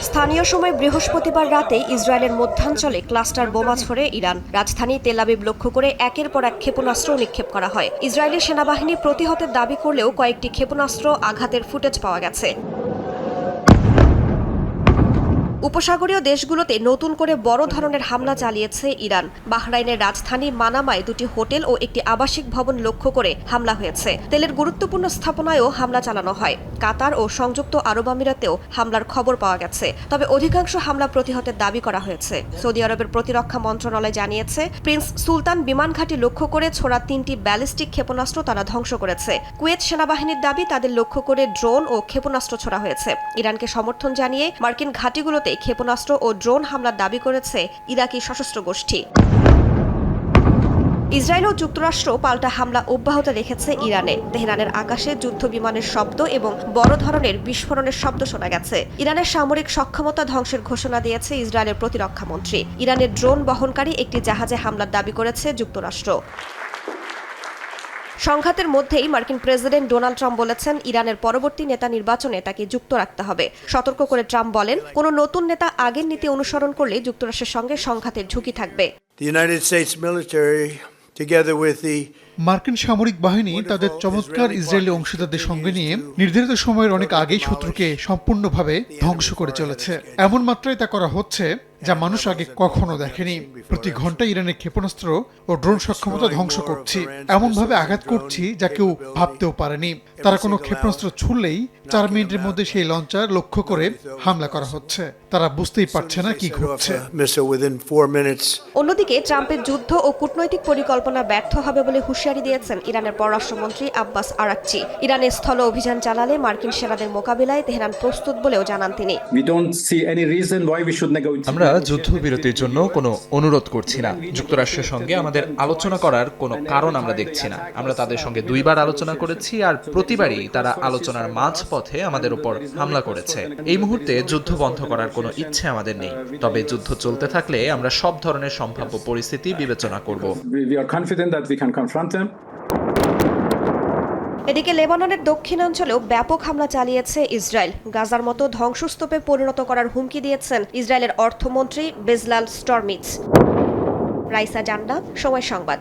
স্থানীয় সময় বৃহস্পতিবার রাতে ইসরায়েলের মধ্যাঞ্চলে ক্লাস্টার বোমা ছোড়ে ইরান। রাজধানী তেল আবিব লক্ষ্য করে একের পর এক ক্ষেপণাস্ত্র নিক্ষেপ করা হয়। ইসরায়েলি সেনাবাহিনী প্রতিহতের দাবি করলেও কয়েকটি ক্ষেপণাস্ত্র আঘাতের ফুটেজ পাওয়া গেছে। উপসাগরীয় দেশগুলোতে নতুন করে বড় ধরনের হামলা চালিয়েছে ইরান। বাহরাইনের রাজধানী মানামায় দুটি হোটেল ও একটি আবাসিক ভবন লক্ষ্য করে হামলা হয়েছে। তেলের গুরুত্বপূর্ণ স্থাপনায়ও হামলা চালানো হয়। কাতার ও সংযুক্ত আরব আমিরাতেও হামলার খবর পাওয়া গেছে, তবে অধিকাংশ হামলা প্রতিহতের দাবি করা হয়েছে। সৌদি আরবের প্রতিরক্ষা মন্ত্রণালয় জানিয়েছে, প্রিন্স সুলতান বিমান ঘাঁটি লক্ষ্য করে ছোড়া 3টি ব্যালিস্টিক ক্ষেপণাস্ত্র তারা ধ্বংস করেছে। কুয়েত সেনাবাহিনীর দাবি তাদের লক্ষ্য করে ড্রোন ও ক্ষেপণাস্ত্র ছোড়া হয়েছে। ইরানকে সমর্থন জানিয়ে মার্কিন ঘাঁটিগুলোতে ক্ষেপণাস্ত্র ও ড্রোন হামলার দাবি করেছে ইরাকি সশস্ত্র গোষ্ঠী। ইসরায়েল ও যুক্তরাষ্ট্র পাল্টা হামলা অব্যাহত রেখেছে ইরানে। তেহরানের আকাশে যুদ্ধ বিমানের শব্দ এবং বড় ধরনের বিস্ফোরণের শব্দ শোনা গেছে। ইরানের সামরিক সক্ষমতা ধ্বংসের ঘোষণা দিয়েছে ইসরায়েলের প্রতিরক্ষা মন্ত্রী। ইরানের ড্রোন বহনকারী একটি জাহাজে হামলার দাবি করেছে যুক্তরাষ্ট্র। সংঘাতের মধ্যেই মার্কিন প্রেসিডেন্ট ডোনাল্ড ট্রাম্প বলেছেন, ইরানের পরবর্তী নেতা নির্বাচনে তাকে যুক্ত রাখতে হবে। সতর্ক করে ট্রাম্প বলেন, কোনো নতুন নেতা আগের নীতি অনুসরণ করলে যুক্তরাষ্ট্রের সঙ্গে সংঘাতের ঝুঁকি থাকবে। মার্কিন সামরিক বাহিনী তাদের চমৎকার ইসরায়েলি অংশীদারদের সঙ্গে নিয়ে নির্ধারিত সময়ের অনেক আগেই শত্রুকে সম্পূর্ণভাবে ধ্বংস করে চলেছে। এমন মাত্রায় তা করা হচ্ছে যা মানুষ আগে কখনো দেখেনি। প্রতি ঘন্টায় ইরানের ক্ষেপণাস্ত্র ও ড্রোন সক্ষমতা ধ্বংস করছি, এমনভাবে আঘাত করছি যা কেউ ভাবতেও পারেনি। তারা কোনো ক্ষেপণাস্ত্র ছুড়লেই 4 মিনিটের মধ্যে সেই লঞ্চার লক্ষ্য করে হামলা করা হচ্ছে। তারা বুঝতেই পারছে না কি ঘটছে। অন্যদিকে ট্রাম্পের যুদ্ধ ও কূটনৈতিক পরিকল্পনা ব্যর্থ হবে বলে হুঁশিয়ারি দিয়েছেন ইরানের পররাষ্ট্রমন্ত্রী আব্বাস আরাকচি। ইরানে স্থল অভিযান চালালে মার্কিন সেনাদের মোকাবিলায় তেহরান প্রস্তুত বলেও জানান তিনি। আমরা যুদ্ধবিরতির জন্য কোনো অনুরোধ করছি না। যুক্তরাষ্ট্রের সঙ্গে আমাদের আলোচনা করার কোনো কারণ আমরা দেখছি না। আমরা তাদের সঙ্গে 2 বার আলোচনা করেছি, আর প্রতিবারই তারা আলোচনার মাঝপথে আমাদের উপর হামলা করেছে। এই মুহূর্তে যুদ্ধ বন্ধ করার কোনো ইচ্ছে আমাদের নেই, তবে যুদ্ধ চলতে থাকলে আমরা সব ধরনের সম্ভাব্য পরিস্থিতি বিবেচনা করব। এদিকে লেবাননের দক্ষিণাঞ্চলেও ব্যাপক হামলা চালিয়েছে ইসরায়েল। গাজার মতো ধ্বংসস্তূপে পরিণত করার হুমকি দিয়েছেন ইসরায়েলের অর্থমন্ত্রী বেজলাল স্টর্মিটজ। রাইসা জান্নাত, সময় সংবাদ।